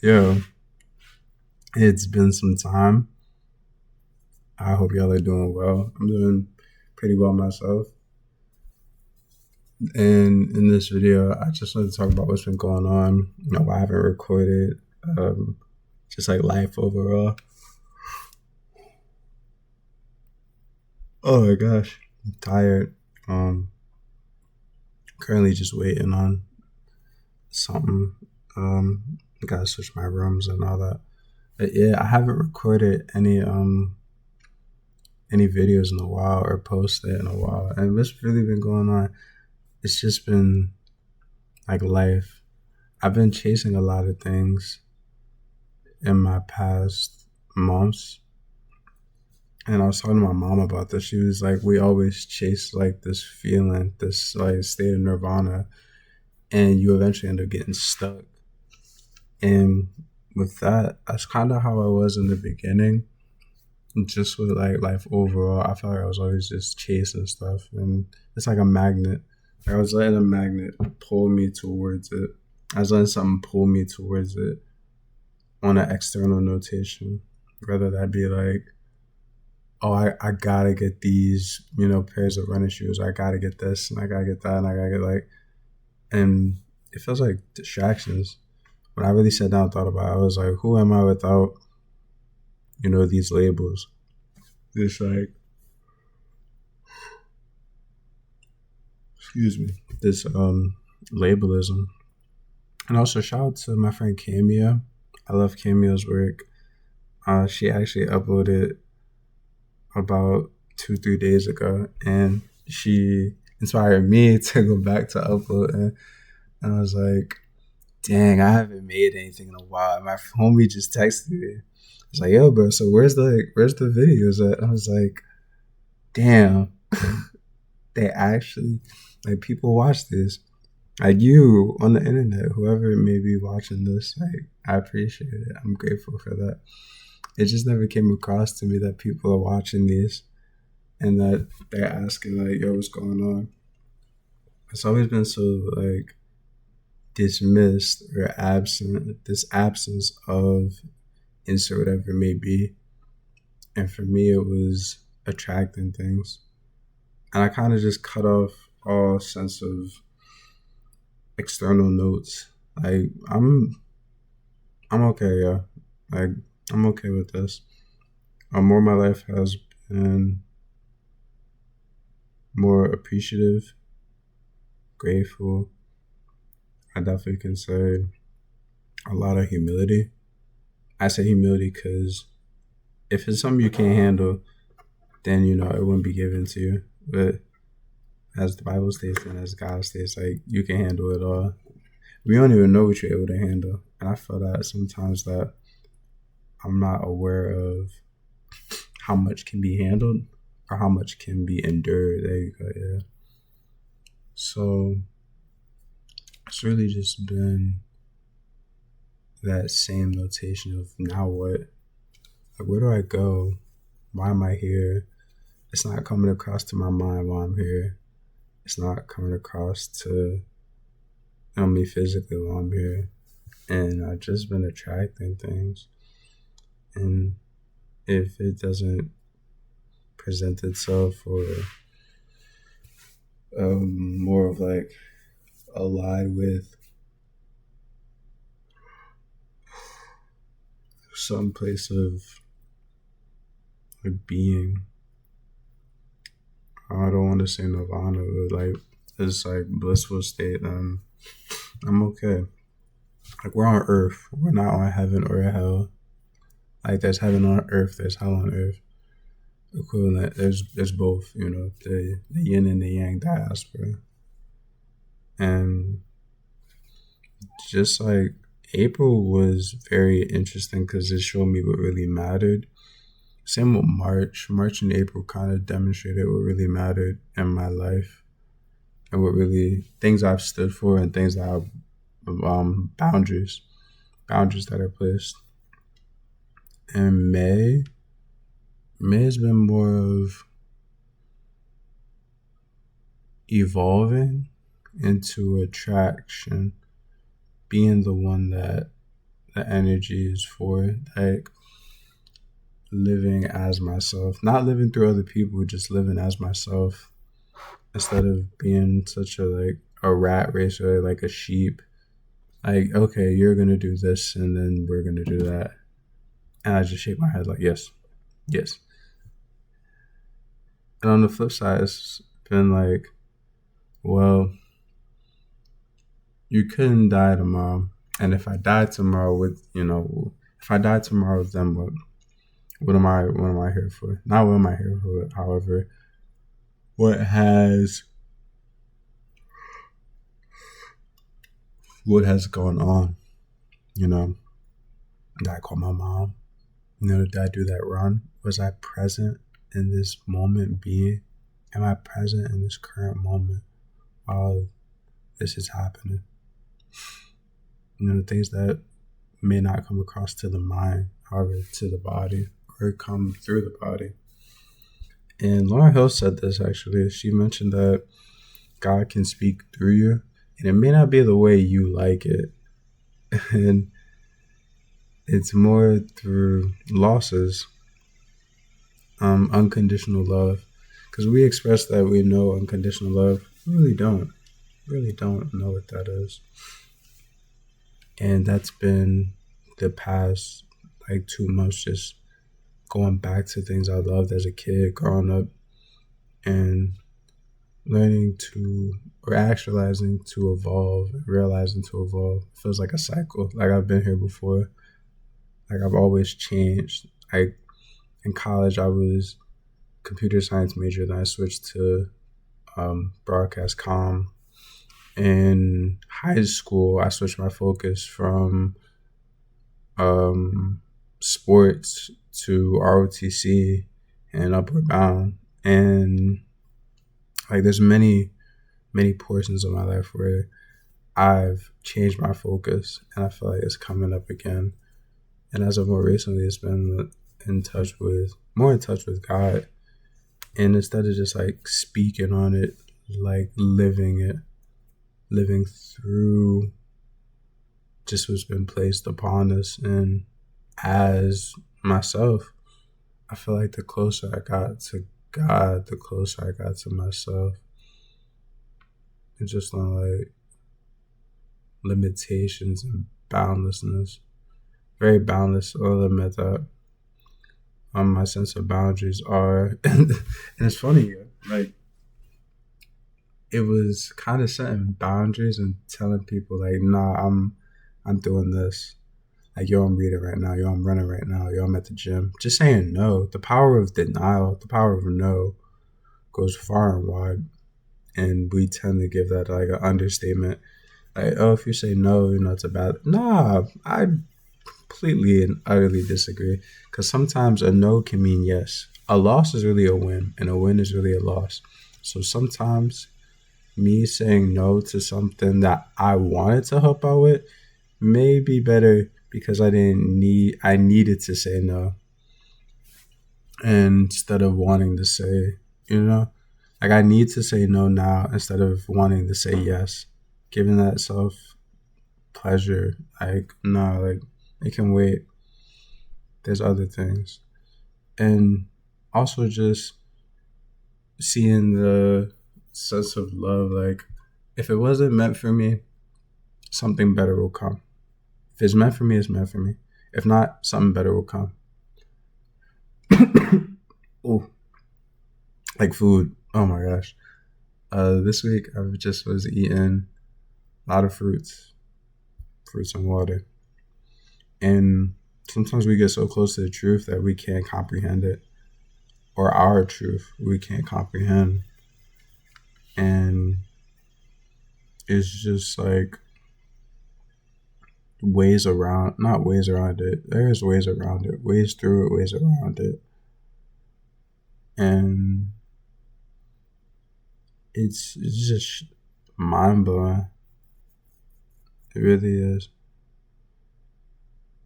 Yo, it's been some time. I hope y'all are doing well. I'm doing pretty well myself. And in this video, I just wanted to talk about what's been going on. Why I haven't recorded. Um, just like life overall. Oh my gosh, I'm tired. Um, Currently just waiting on something. Gotta switch my rooms and all that. But yeah, I haven't recorded any videos in a while or posted in a while. And what's really been going on? It's just been like life. I've been chasing a lot of things in my past months. And I was talking to my mom about this. She was like, we always chase like this feeling, this like state of nirvana, and you eventually end up getting stuck. And with that, that's kind of how I was in the beginning. Just with like life overall, I felt like I was always just chasing stuff. And it's like a magnet. Like I was letting a magnet pull me towards it. I was letting something pull me towards it on an external notation, whether that be like, oh, I gotta get these, pairs of running shoes. I gotta get this and I gotta get that and I gotta get like, and it feels like distractions. When I really sat down and thought about it, I was like, who am I without, these labels? This like, excuse me, this labelism. And also shout out to my friend Cameo. I love Cameo's work. She actually uploaded about 2 3 days ago, and she inspired me to go back to uploading. And I was like, "Dang, I haven't made anything in a while." And my homie just texted me. He's like, "Yo, bro, so where's the videos at?" I was like, "Damn, they actually like people watch this." Like you on the internet, whoever may be watching this, like I appreciate it. I'm grateful for that. It just never came across to me that people are watching these and that they're asking like, "Yo, what's going on?" It's always been so like dismissed or absent. This absence of insert whatever it may be, and for me, it was attracting things, and I kind of just cut off all sense of external notes. Like I'm okay, yeah. Like I'm okay with this. More my life has been more appreciative, grateful. I definitely can say a lot of humility. I say humility because if it's something you can't handle, then it wouldn't be given to you. But as the Bible states and as God states, like you can handle it all. We don't even know what you're able to handle, and I feel that sometimes that I'm not aware of how much can be handled or how much can be endured. There you go. Yeah. So it's really just been that same notation of now what? Like, where do I go? Why am I here? It's not coming across to my mind while I'm here. It's not coming across to me physically while I'm here. And I've just been attracting things. And if it doesn't present itself or more of like allied with some place of like being, I don't want to say nirvana, but like it's like blissful state, I'm okay. Like we're on earth. We're not on heaven or hell. Like there's heaven on earth, there's hell on earth. Equivalent. There's both, the yin and the yang diaspora. And just like April was very interesting because it showed me what really mattered. Same with March. March and April kind of demonstrated what really mattered in my life and what really things I've stood for and things that I've boundaries that are placed. And May has been more of evolving into attraction, being the one that the energy is for, like living as myself, not living through other people, just living as myself instead of being such a like a rat race or like a sheep. Like, okay, you're gonna do this and then we're gonna do that. And I just shake my head like, yes, yes. And on the flip side, it's been like, well, you couldn't die tomorrow. And if I die tomorrow if I die tomorrow, then what? What am I here for? Not what am I here for, however, what has what has gone on, you know? Did I call my mom? Did I do that run? Was I present in this moment being? Am I present in this current moment while this is happening? The things that may not come across to the mind, however, to the body, or come through the body. And Lauryn Hill said this actually. She mentioned that God can speak through you, and it may not be the way you like it. And it's more through losses, unconditional love. Because we express that we know unconditional love. We really don't know what that is. And that's been the past like 2 months, just going back to things I loved as a kid, growing up, and learning to, or actualizing to evolve, realizing to evolve. It feels like a cycle. Like I've been here before. Like I've always changed. Like in college, I was computer science major, then I switched to broadcast comm. In high school, I switched my focus from sports to ROTC and Upward Bound. And like there's many portions of my life where I've changed my focus, and I feel like it's coming up again. And as of more recently, it's been more in touch with God. And instead of just like speaking on it, like living through just what's been placed upon us. And as myself, I feel like the closer I got to God, the closer I got to myself. And just on like limitations and boundlessness. Very boundless. I'll admit that. My sense of boundaries are, and it's funny, like it was kind of setting boundaries and telling people like, nah, I'm doing this. Like, yo, I'm reading right now. Yo, I'm running right now. Yo, I'm at the gym. Just saying no. The power of denial, the power of no, goes far and wide, and we tend to give that like an understatement. Like, oh, if you say no, it's a bad. Nah, I completely and utterly disagree. Because sometimes a no can mean yes. A loss is really a win, and a win is really a loss. So sometimes me saying no to something that I wanted to help out with may be better because I needed to say no. And instead of wanting to say, like I need to say no now instead of wanting to say yes. Giving that self pleasure, like, no, like it can wait. There's other things. And also just seeing the sense of love, like if it wasn't meant for me, something better will come. If it's meant for me, it's meant for me. If not, something better will come. Ooh. Like food. Oh my gosh. This week I just was eating a lot of fruits and water. And sometimes we get so close to the truth that we can't comprehend it. Or our truth, we can't comprehend. And it's just like not ways around it. There's ways around it, ways through it, ways around it. And it's just mind blowing. It really is.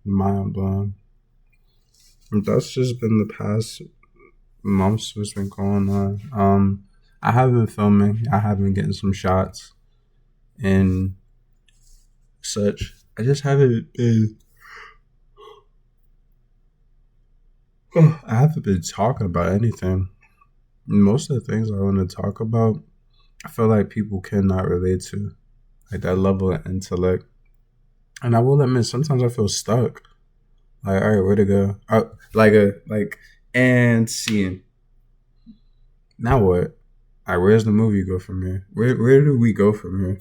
Mind blowing. And that's just been the past months what's been going on. I have been filming. I have been getting some shots and such. I just haven't been I haven't been talking about anything. Most of the things I want to talk about, I feel like people cannot relate to, like that level of intellect. And I will admit, sometimes I feel stuck. Like, all right, where to go? And seeing. Now what? Like, where's the movie go from here? Where do we go from here?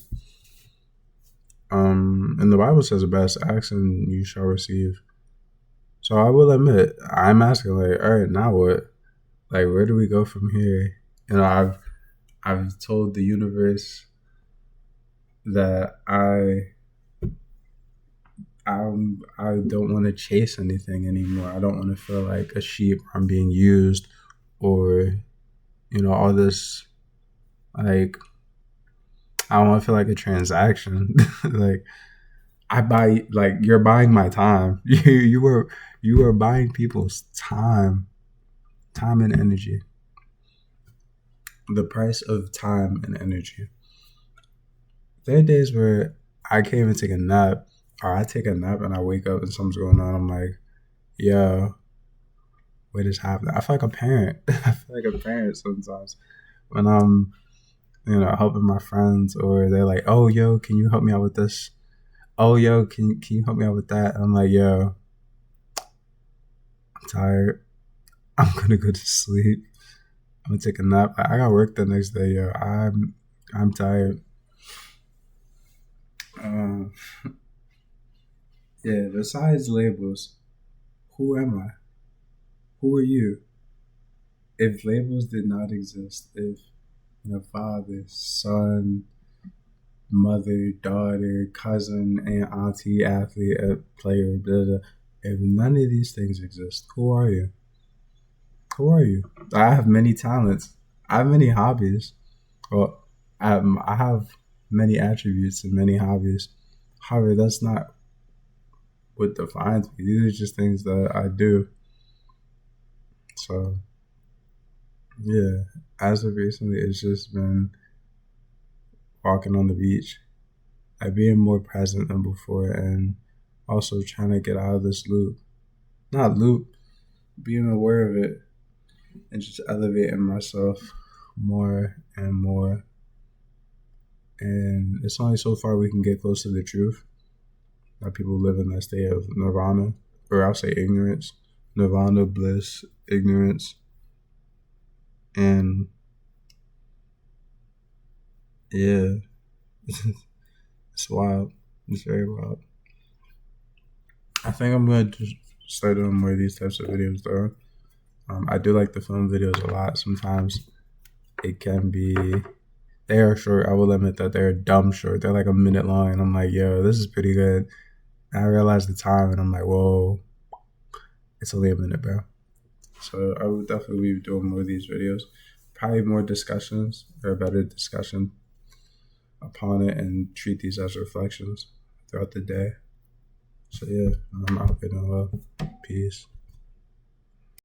And the Bible says, "Best ask and you shall receive." So I will admit, I'm asking, like, all right, now what? Like, where do we go from here? You know, I've told the universe that I don't want to chase anything anymore. I don't want to feel like a sheep. I'm being used, or all this, like, I don't want to feel like a transaction. Like, you're buying my time. You were buying people's time and energy. The price of time and energy. There are days where I can't even take a nap, or I take a nap and I wake up and something's going on. I'm like, yo, what is happening? I feel like a parent. I feel like a parent sometimes when I'm, helping my friends, or they're like, oh, yo, can you help me out with this? Oh, yo, can you help me out with that? And I'm like, yo, I'm tired. I'm gonna go to sleep. I'm gonna take a nap. I got work the next day, yo. I'm tired. Um, yeah. Besides labels, who am I? Who are you? If labels did not exist, if father, son, mother, daughter, cousin, aunt, auntie, athlete, player, blah, blah, if none of these things exist, who are you? Who are you? I have many talents. I have many hobbies. Well, I have many attributes and many hobbies. However, that's not what defines me. These are just things that I do. So, yeah, as of recently, it's just been walking on the beach, like being more present than before, and also trying to get out of this loop. Not loop, being aware of it and just elevating myself more and more. And it's only so far we can get close to the truth. That people live in that state of nirvana, or I'll say ignorance, nirvana, bliss, ignorance, and yeah, it's wild. It's very wild. I think I'm going to start doing more of these types of videos, though. I do like the film videos a lot. Sometimes it can be, they are short. I will admit that they're dumb short. They're like a minute long, and I'm like, yo, this is pretty good. And I realize the time, and I'm like, whoa, it's only a minute, bro. So I would definitely be doing more of these videos. Probably more discussions, or a better discussion upon it, and treat these as reflections throughout the day. So yeah, I'm out. Well. Peace.